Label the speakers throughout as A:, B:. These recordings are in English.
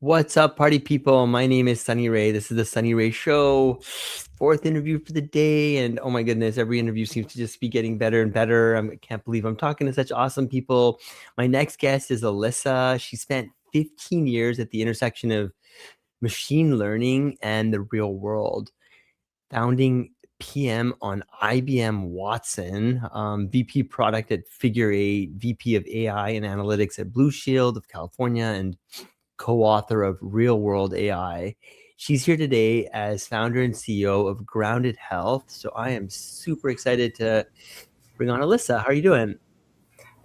A: What's up, party people? My name is Sunny Ray. This is the Sunny Ray Show. Fourth interview for the day. And oh my goodness, every interview seems to just be getting better and better. I can't believe I'm talking to such awesome people. My next guest is Alyssa. She spent 15 years at the intersection of machine learning and the real world, founding PM on IBM Watson, VP product at Figure 8, VP of AI and analytics at Blue Shield of California, and co-author of Real World AI. She's here today as founder and CEO of Grounded Health. So I am super excited to bring on Alyssa. How are you doing?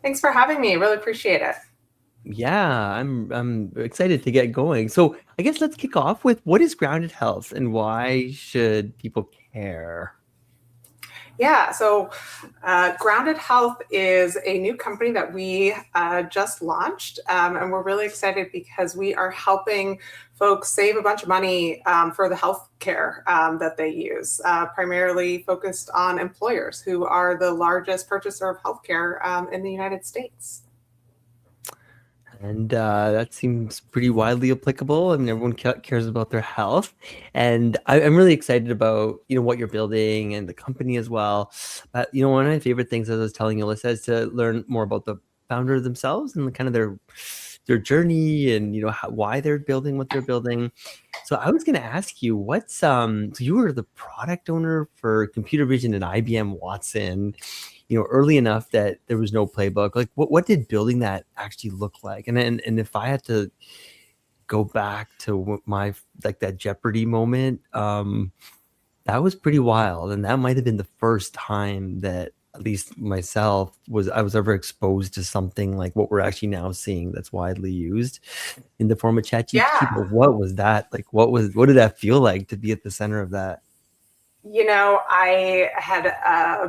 B: Thanks for having me. Really appreciate it.
A: Yeah, I'm excited to get going. So I guess let's kick off with what is Grounded Health and why should people care?
B: Yeah, so Grounded Health is a new company that we just launched, and we're really excited because we are helping folks save a bunch of money for the health care that they use, primarily focused on employers who are the largest purchaser of healthcare in the United States.
A: And that seems pretty widely applicable. I mean, everyone cares about their health, and I'm really excited about what you're building and the company as well. One of my favorite things, as I was telling you, Alyssa, is to learn more about the founder themselves and kind of their journey and why they're building what they're building. So I was going to ask you, so you were the product owner for computer vision at IBM Watson, early enough that there was no playbook. Like what did building that actually look like? And if I had to go back to my that Jeopardy moment, that was pretty wild. And that might have been the first time that at least myself I was ever exposed to something like what we're actually now seeing that's widely used in the form of ChatGPT.
B: Yeah.
A: But what was that? Like what did that feel like to be at the center of that?
B: I had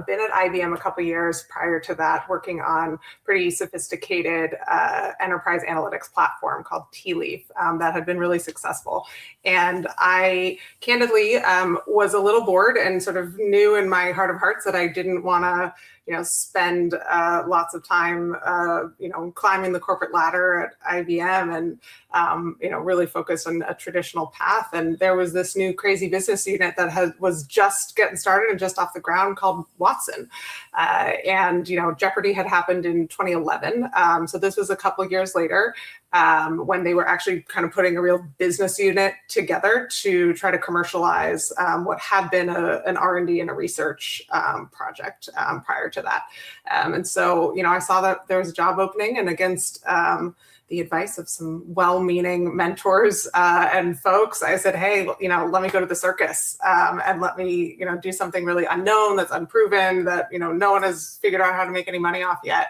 B: been at IBM a couple years prior to that, working on pretty sophisticated enterprise analytics platform called Leaf that had been really successful. And I candidly was a little bored and sort of knew in my heart of hearts that I didn't want to spend lots of time, climbing the corporate ladder at IBM and, really focused on a traditional path. And there was this new crazy business unit that was just getting started and just off the ground called Watson. And Jeopardy had happened in 2011. So this was a couple of years later when they were actually kind of putting a real business unit together to try to commercialize what had been an R&D and a research project prior to that. And so, I saw that there was a job opening, and against the advice of some well-meaning mentors and folks, I said, hey, let me go to the circus and let me, do something really unknown, that's unproven, that, no one has figured out how to make any money off yet.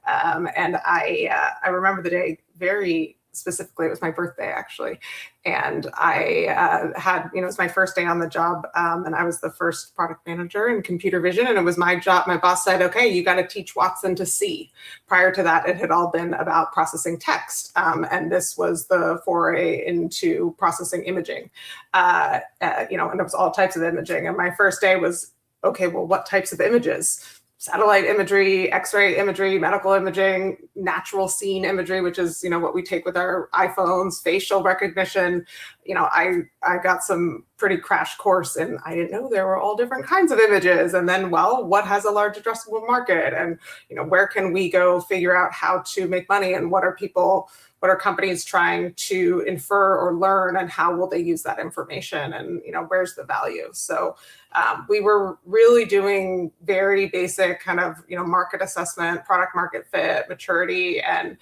B: And I remember the day very specifically. It was my birthday, actually. And I it was my first day on the job. And I was the first product manager in computer vision. And it was my job. My boss said, okay, you got to teach Watson to see. Prior to that, it had all been about processing text. And this was the foray into processing imaging. And it was all types of imaging. And my first day was, okay, well, what types of images? Satellite imagery, X-ray imagery, medical imaging, natural scene imagery, which is, what we take with our iPhones, facial recognition. I got some pretty crash course, and I didn't know there were all different kinds of images. And then, what has a large addressable market? And, where can we go figure out how to make money? And what are companies trying to infer or learn, and how will they use that information? And, where's the value? So we were really doing very basic kind of, market assessment, product market fit, maturity. And,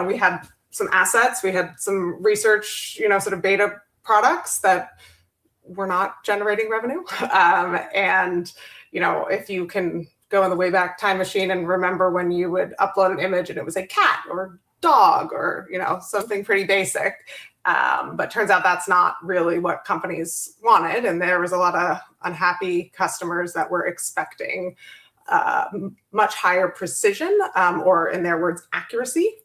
B: we had some assets, we had some research, sort of beta products that were not generating revenue. And, if you can go in the Wayback Time Machine and remember when you would upload an image and it was a cat or dog or, something pretty basic. But turns out that's not really what companies wanted. And there was a lot of unhappy customers that were expecting much higher precision, or in their words, accuracy.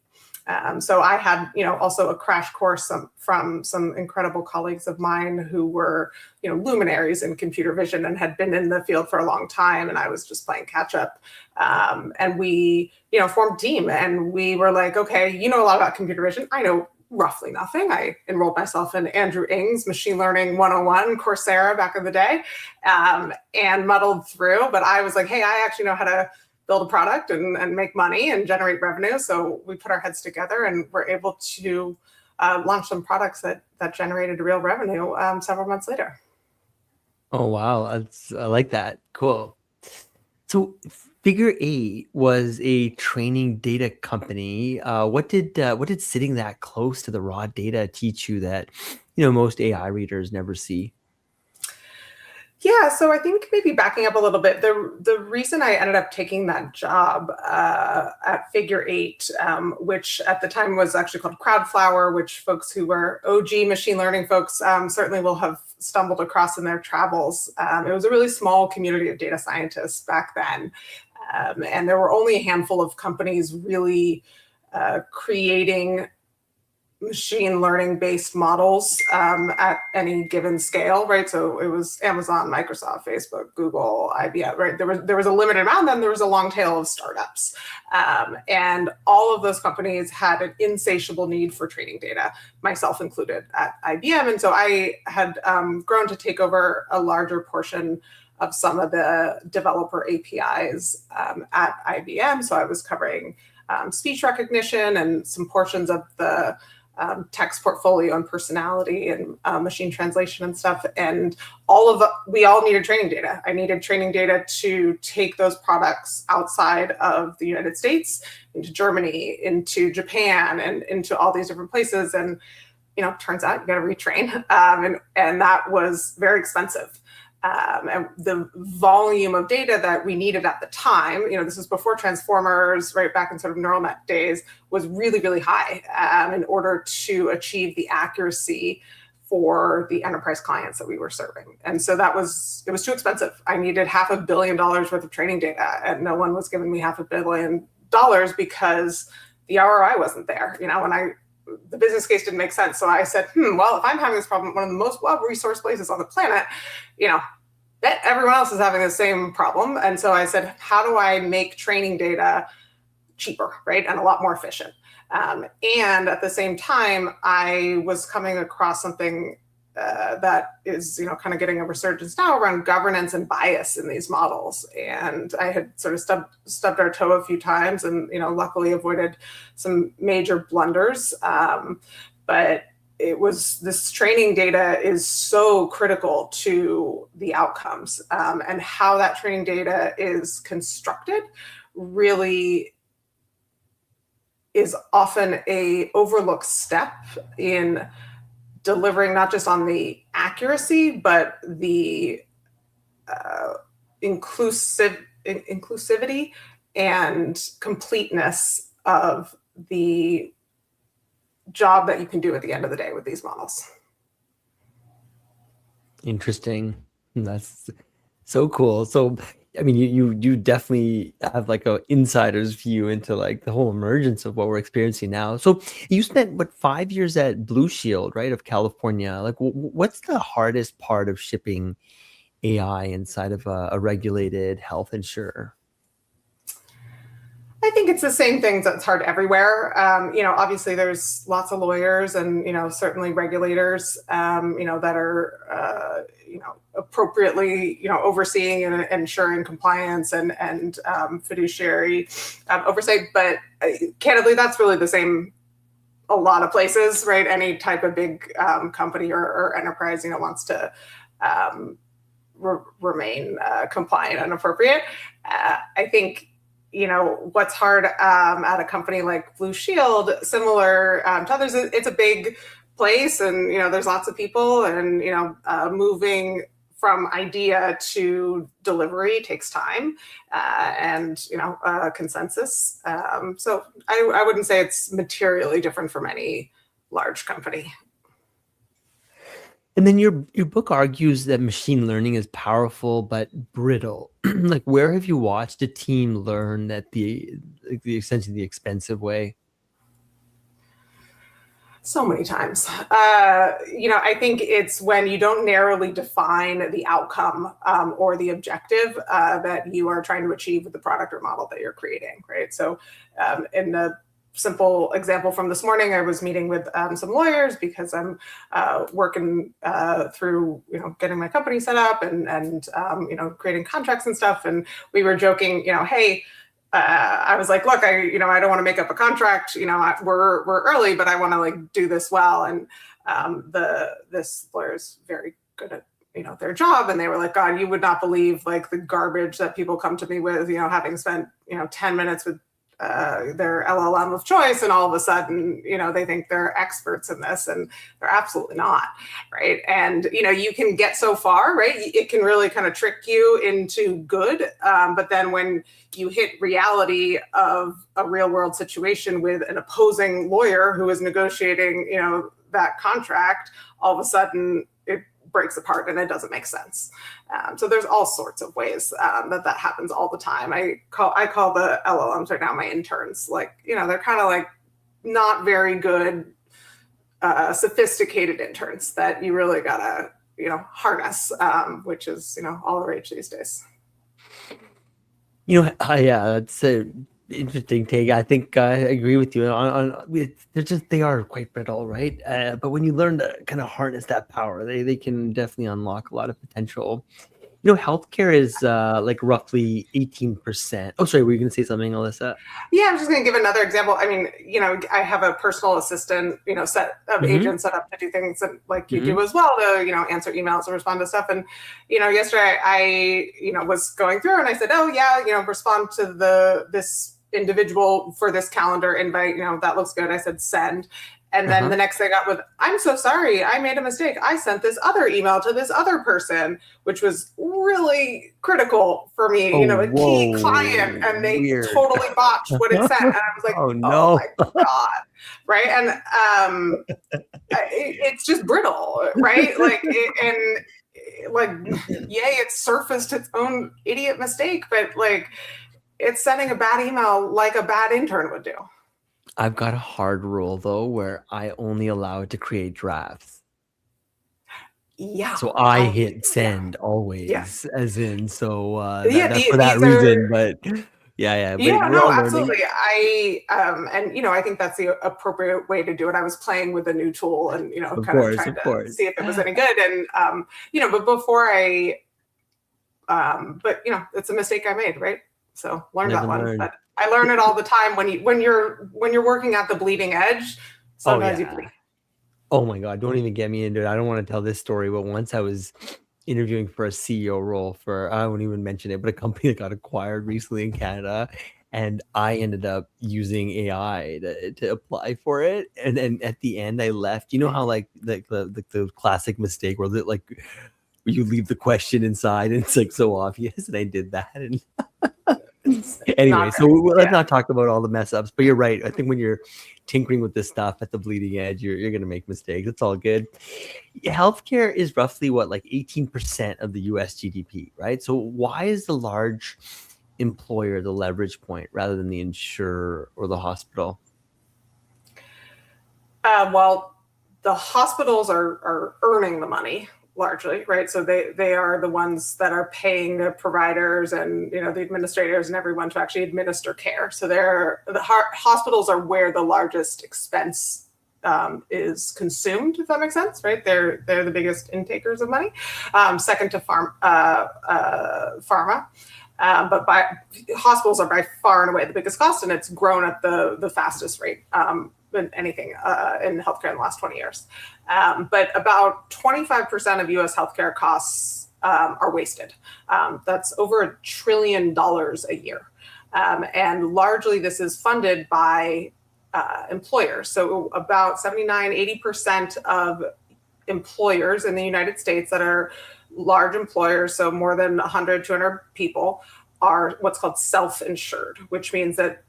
B: So I had, also a crash course from some incredible colleagues of mine who were, luminaries in computer vision and had been in the field for a long time. And I was just playing catch up. And we, formed a team, and we were like, okay, you know a lot about computer vision. I know roughly nothing. I enrolled myself in Andrew Ng's Machine Learning 101 Coursera back in the day, and muddled through. But I was like, hey, I actually know how to build a product and make money and generate revenue. So we put our heads together and were able to launch some products that generated real revenue several months later.
A: Oh wow, I like that. Cool. So Figure Eight was a training data company. What did sitting that close to the raw data teach you that most AI readers never see?
B: Yeah, so I think maybe backing up a little bit, the reason I ended up taking that job at Figure Eight, which at the time was actually called Crowdflower, which folks who were OG machine learning folks certainly will have stumbled across in their travels. It was a really small community of data scientists back then, and there were only a handful of companies really creating machine learning based models at any given scale, right? So it was Amazon, Microsoft, Facebook, Google, IBM, right? There was a limited amount, then there was a long tail of startups. And all of those companies had an insatiable need for training data, myself included at IBM. And so I had grown to take over a larger portion of some of the developer APIs at IBM. So I was covering speech recognition and some portions of the text portfolio and personality and machine translation and stuff. And we all needed training data. I needed training data to take those products outside of the United States, into Germany, into Japan, and into all these different places. And, turns out you got to retrain. And that was very expensive. And the volume of data that we needed at the time, this was before transformers, right back in sort of neural net days, was really, really high in order to achieve the accuracy for the enterprise clients that we were serving. And so it was too expensive. I needed $500 million worth of training data, and no one was giving me $500 million because the ROI wasn't there. The business case didn't make sense. So I said, well, if I'm having this problem, one of the most well-resourced places on the planet, bet everyone else is having the same problem. And so I said, how do I make training data cheaper, right? And a lot more efficient. And at the same time, I was coming across something that is, kind of getting a resurgence now around governance and bias in these models. And I had sort of stubbed our toe a few times and, luckily avoided some major blunders. But this training data is so critical to the outcomes, and how that training data is constructed really is often a overlooked step in delivering not just on the accuracy, but the inclusivity and completeness of the job that you can do at the end of the day with these models.
A: Interesting. That's so cool. So, I mean, you definitely have like a insider's view into like the whole emergence of what we're experiencing now. So you spent 5 years at Blue Shield, right, of California. Like, what's the hardest part of shipping AI inside of a regulated health insurer?
B: I think it's the same thing that's hard everywhere. Obviously there's lots of lawyers and, certainly regulators, that are, appropriately, overseeing and ensuring compliance and fiduciary oversight. But candidly, that's really the same a lot of places, right? Any type of big company or enterprise, wants to remain compliant and appropriate. I think, what's hard at a company like Blue Shield, similar to others, it's a big place and, there's lots of people and, moving from idea to delivery takes time and, consensus. So I wouldn't say it's materially different from any large company.
A: And then your book argues that machine learning is powerful but brittle. Like, where have you watched a team learn that the essentially the expensive way?
B: So many times. I think it's when you don't narrowly define the outcome or the objective that you are trying to achieve with the product or model that you're creating, right? So in the simple example from this morning, I was meeting with some lawyers because I'm working through, getting my company set up and creating contracts and stuff. And we were joking, hey, I was like, look, I don't want to make up a contract. We're early, but I want to like do this well. And this lawyer's very good at their job, and they were like, God, you would not believe like the garbage that people come to me with, having spent 10 minutes with their LLM of choice, and all of a sudden they think they're experts in this, and they're absolutely not, right? And you can get so far, right? It can really kind of trick you into good, but then when you hit reality of a real world situation with an opposing lawyer who is negotiating that contract, all of a sudden it breaks apart and it doesn't make sense. So there's all sorts of ways that happens all the time. I call the LLMs right now my interns. Like, they're kind of like not very good, sophisticated interns that you really gotta, harness, which is, all the rage these days.
A: Yeah, that's a interesting take. I think I agree with you they are quite brittle, right? But when you learn to kind of harness that power, they can definitely unlock a lot of potential. Healthcare is like roughly 18%. Oh, sorry, were you going to say something, Alyssa?
B: Yeah, I'm just going to give another example. I mean, I have a personal assistant, set of agents set up to do things that, like you do as well, to, answer emails and respond to stuff. And, yesterday I, was going through and I said, oh yeah, respond to this individual for this calendar invite, that looks good. I said, send. And then the next thing I got was, I'm so sorry, I made a mistake. I sent this other email to this other person, which was really critical for me, a key client, and they totally botched what it sent. And I was like,
A: oh no,
B: my God. Right. And it's just brittle, right? Like, it surfaced its own idiot mistake, but like, it's sending a bad email like a bad intern would do.
A: I've got a hard rule though, where I only allow it to create drafts.
B: Yeah.
A: So I hit send always, as in, so for that reason. But yeah.
B: Yeah, no, absolutely. I think that's the appropriate way to do it. I was playing with a new tool and, kind of trying to see if it was any good. And, but before it's a mistake I made, right? So learn that one. But I learn it all the time when you're working at the bleeding edge. Sometimes you bleed.
A: Oh my God, don't even get me into it. I don't want to tell this story, but once I was interviewing for a CEO role for, I won't even mention it, but a company that got acquired recently in Canada. And I ended up using AI to apply for it. And then at the end I left, how like the classic mistake where like you leave the question inside and it's like so obvious, and I did that. And anyway, so let's not talk about all the mess ups, but you're right. I think when you're tinkering with this stuff at the bleeding edge, you're going to make mistakes. It's all good. Healthcare is roughly like 18% of the US GDP, right? So why is the large employer the leverage point rather than the insurer or the hospital?
B: Well, the hospitals are earning the money largely, right? So they are the ones that are paying the providers and the administrators and everyone to actually administer care. So hospitals are where the largest expense is consumed, if that makes sense, right? They're the biggest intakers of money, second to pharma. But hospitals are by far and away the biggest cost, and it's grown at the fastest rate than anything in healthcare in the last 20 years. But about 25% of US healthcare costs are wasted. That's over $1 trillion a year. And largely this is funded by employers. So about 80% of employers in the United States that are large employers, so more than 100, 200 people, are what's called self-insured, which means that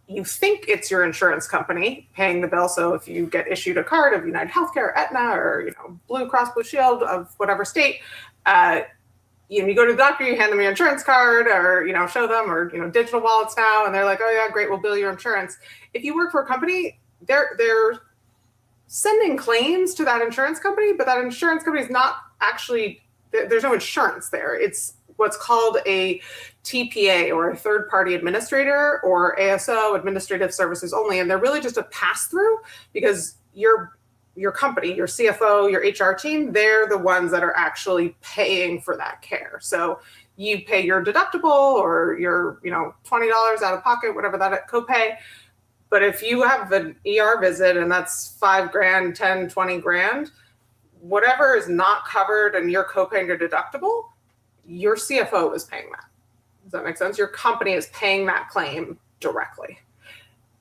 B: you think it's your insurance company paying the bill. So if you get issued a card of United Healthcare, Aetna, or Blue Cross Blue Shield of whatever state, you go to the doctor, you hand them your insurance card, or show them, or digital wallets now, and they're like, oh yeah, great, we'll bill your insurance. If you work for a company, they're sending claims to that insurance company, but that insurance company is not actually, there's no insurance there. It's what's called a TPA, or a third party administrator, or ASO, administrative services only. And they're really just a pass through, because your company, your CFO, your HR team, they're the ones that are actually paying for that care. So you pay your deductible or your, $20 out of pocket, whatever that copay. But if you have an ER visit and that's $5,000, 10, 20 grand, whatever is not covered in your copay and your deductible, your CFO is paying that. Does that make sense? Your company is paying that claim directly.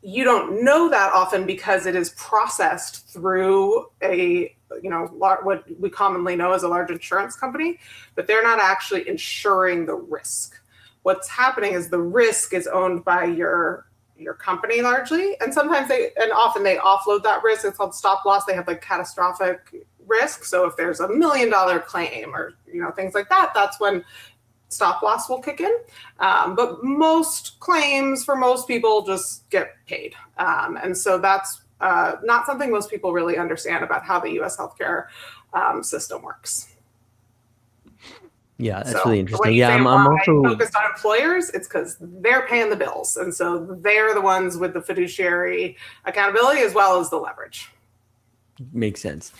B: You don't know that often because it is processed through what we commonly know as a large insurance company, but they're not actually insuring the risk. What's happening is the risk is owned by your company largely, and often they offload that risk. It's called stop loss. They have like catastrophic risk. So if there's $1 million claim or things like that, that's when stop loss will kick in. But most claims for most people just get paid. And so that's not something most people really understand about how the US healthcare system works.
A: Yeah, that's really interesting.
B: Yeah,
A: I'm also
B: focused on employers. It's because they're paying the bills. And so they're the ones with the fiduciary accountability as well as the leverage.
A: Makes sense.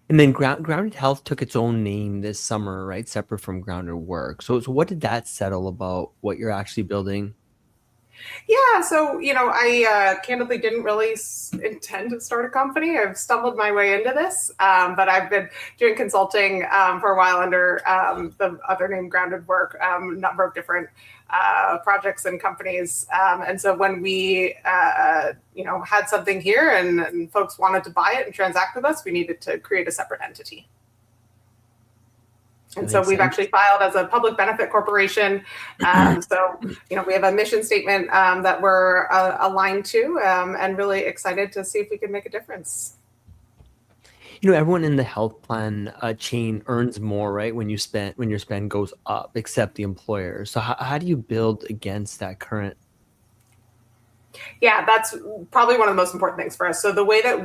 A: And then Grounded Health took its own name this summer, right? Separate from Grounded Work. So what did that settle about what you're actually building?
B: Yeah, so, I candidly didn't really intend to start a company. I've stumbled my way into this, but I've been doing consulting for a while under the other name Grounded Work, a number of different projects and companies. And so when we, had something here and folks wanted to buy it and transact with us, we needed to create a separate entity. And so we've actually filed as a public benefit corporation. So, we have a mission statement that we're aligned to, and really excited to see if we can make a difference.
A: Everyone in the health plan chain earns more, right? When your spend goes up, except the employer. So how do you build against that current?
B: Yeah, that's probably one of the most important things for us. So the way that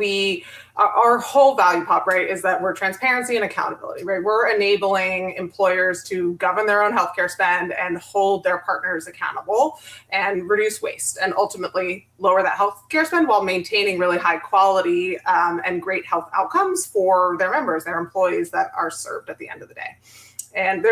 B: our whole value prop, right, is that we're transparency and accountability, right? We're enabling employers to govern their own healthcare spend and hold their partners accountable and reduce waste and ultimately lower that healthcare spend while maintaining really high quality and great health outcomes for their members, their employees that are served at the end of the day. And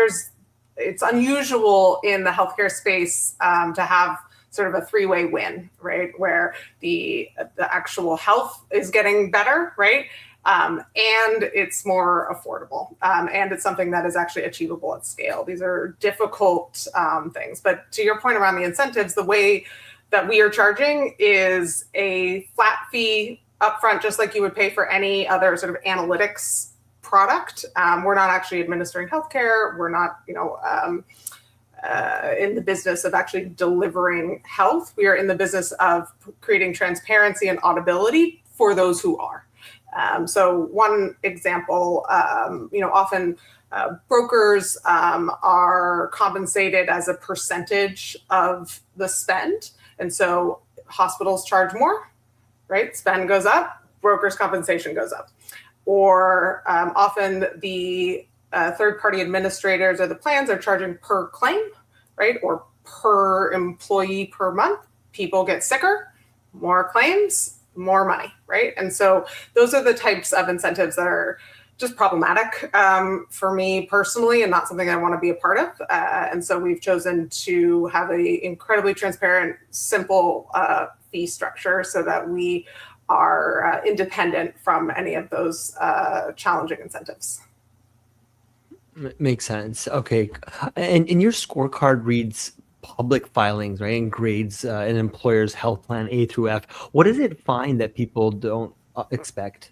B: it's unusual in the healthcare space to have sort of a three-way win, right? Where the actual health is getting better, right? And it's more affordable. And it's something that is actually achievable at scale. These are difficult things. But to your point around the incentives, the way that we are charging is a flat fee upfront, just like you would pay for any other sort of analytics product. We're not actually administering healthcare. We're not, in the business of actually delivering health. We are in the business of creating transparency and audibility for those who are. So one example, often brokers are compensated as a percentage of the spend. And so hospitals charge more, right? Spend goes up, brokers' compensation goes up. Or often the third-party administrators or the plans are charging per claim, right? Or per employee per month. People get sicker, more claims, more money, right? And so those are the types of incentives that are just problematic for me personally and not something I want to be a part of. And so we've chosen to have an incredibly transparent, simple fee structure so that we are independent from any of those challenging incentives.
A: Makes sense. Okay. And your scorecard reads public filings, right? And grades an employer's health plan A through F. What does it find that people don't expect?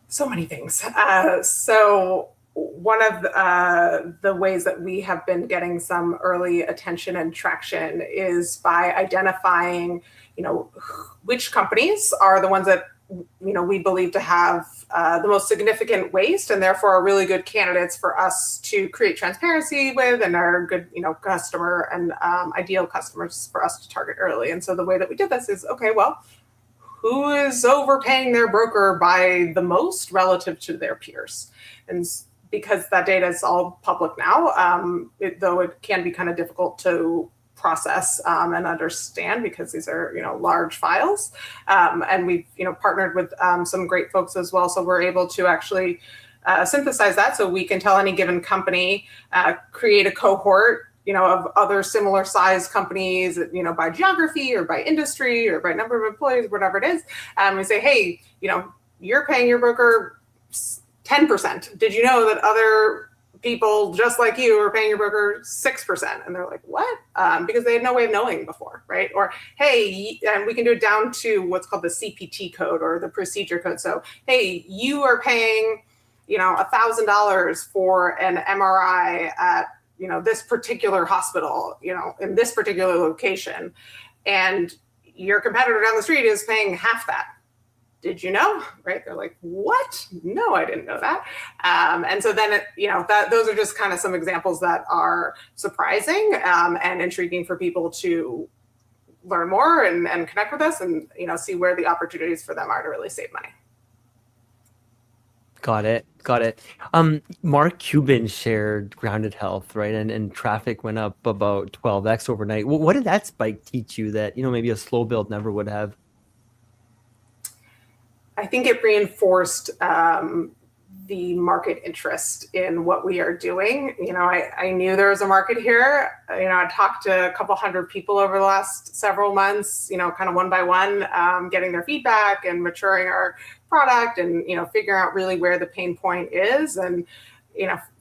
B: So many things. So one of the ways that we have been getting some early attention and traction is by identifying, which companies are the ones that we believe to have the most significant waste and therefore are really good candidates for us to create transparency with and are good, customer and ideal customers for us to target early. And so the way that we did this is, okay, well, who is overpaying their broker by the most relative to their peers? And because that data is all public now, though it can be kind of difficult to process and understand because these are large files, and we've partnered with some great folks as well, so we're able to actually synthesize that, so we can tell any given company, create a cohort of other similar sized companies, by geography or by industry or by number of employees, whatever it is. We say, hey, you're paying your broker 10%. Did you know that other people just like you are paying your broker 6%? And they're like, what? Because they had no way of knowing before, right? Or, hey, and we can do it down to what's called the CPT code or the procedure code. So, hey, you are paying, $1,000 for an MRI at this particular hospital, in this particular location, and your competitor down the street is paying half that. Did you know? Right? They're like, what? No, I didn't know that. And so then, those are just kind of some examples that are surprising and intriguing for people to learn more and connect with us and, see where the opportunities for them are to really save money.
A: Got it. Mark Cuban shared Grounded Health, right? And traffic went up about 12x overnight. What did that spike teach you that, maybe a slow build never would have?
B: I think it reinforced the market interest in what we are doing. I knew there was a market here. I talked to a couple hundred people over the last several months, kind of one by one, getting their feedback and maturing our product and, figuring out really where the pain point is. And,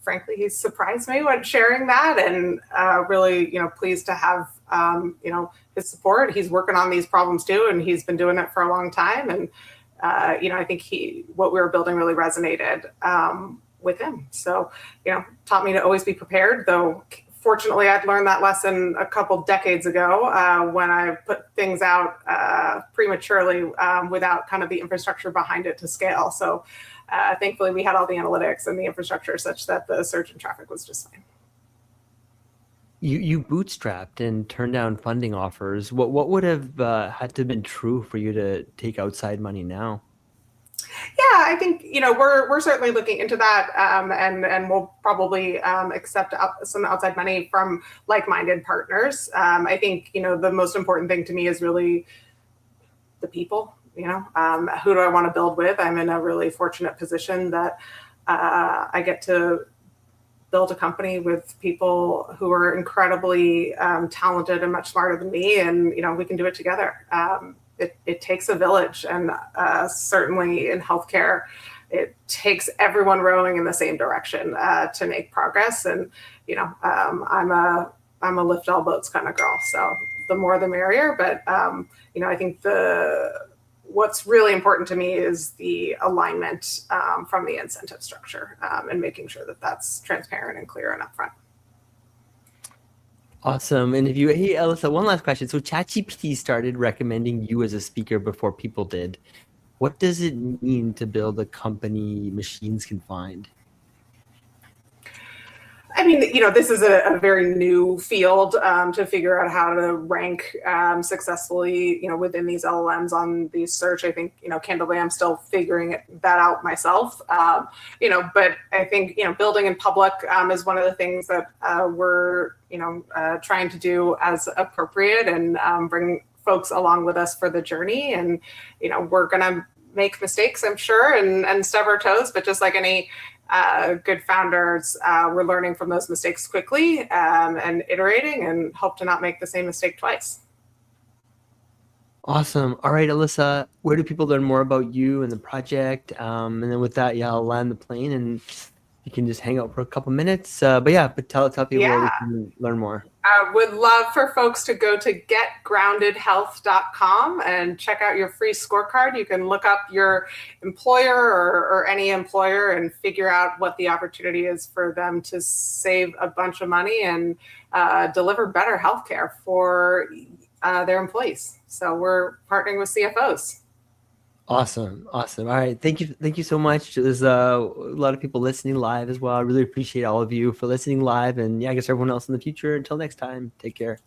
B: frankly, he surprised me when sharing that, and really, pleased to have, his support. He's working on these problems too, and he's been doing it for a long time. And, I think what we were building really resonated with him. So, taught me to always be prepared, though fortunately I'd learned that lesson a couple decades ago when I put things out prematurely without kind of the infrastructure behind it to scale. So thankfully we had all the analytics and the infrastructure such that the surge in traffic was just fine.
A: You bootstrapped and turned down funding offers. What would have had to have been true for you to take outside money now?
B: Yeah, I think we're certainly looking into that, and we'll probably accept some outside money from like-minded partners. I think the most important thing to me is really the people. Who do I want to build with? I'm in a really fortunate position that I get to build a company with people who are incredibly talented and much smarter than me, and we can do it together. It takes a village, and certainly in healthcare, it takes everyone rowing in the same direction to make progress. And I'm a lift all boats kind of girl, so the more the merrier. But I think what's really important to me is the alignment from the incentive structure and making sure that that's transparent and clear and upfront.
A: Awesome. And hey, Alyssa, one last question. So ChatGPT started recommending you as a speaker before people did. What does it mean to build a company machines can find?
B: I mean, this is a very new field to figure out how to rank successfully, within these LLMs on these search. I think, candidly, I'm still figuring that out myself. But I think, building in public is one of the things that we're, trying to do as appropriate and bring folks along with us for the journey. And, we're going to make mistakes, I'm sure, and stub our toes, but just like any good founders, we're learning from those mistakes quickly and iterating, and hope to not make the same mistake twice.
A: Awesome. All right, Alyssa, where do people learn more about you and the project? And then with that, I'll land the plane and you can just hang out for a couple minutes. But tell people where we can learn more.
B: I would love for folks to go to getgroundedhealth.com and check out your free scorecard. You can look up your employer or any employer and figure out what the opportunity is for them to save a bunch of money and deliver better healthcare for their employees. So we're partnering with CFOs.
A: Awesome. All right. Thank you so much. There's a lot of people listening live as well. I really appreciate all of you for listening live, and I guess everyone else in the future. Until next time, take care.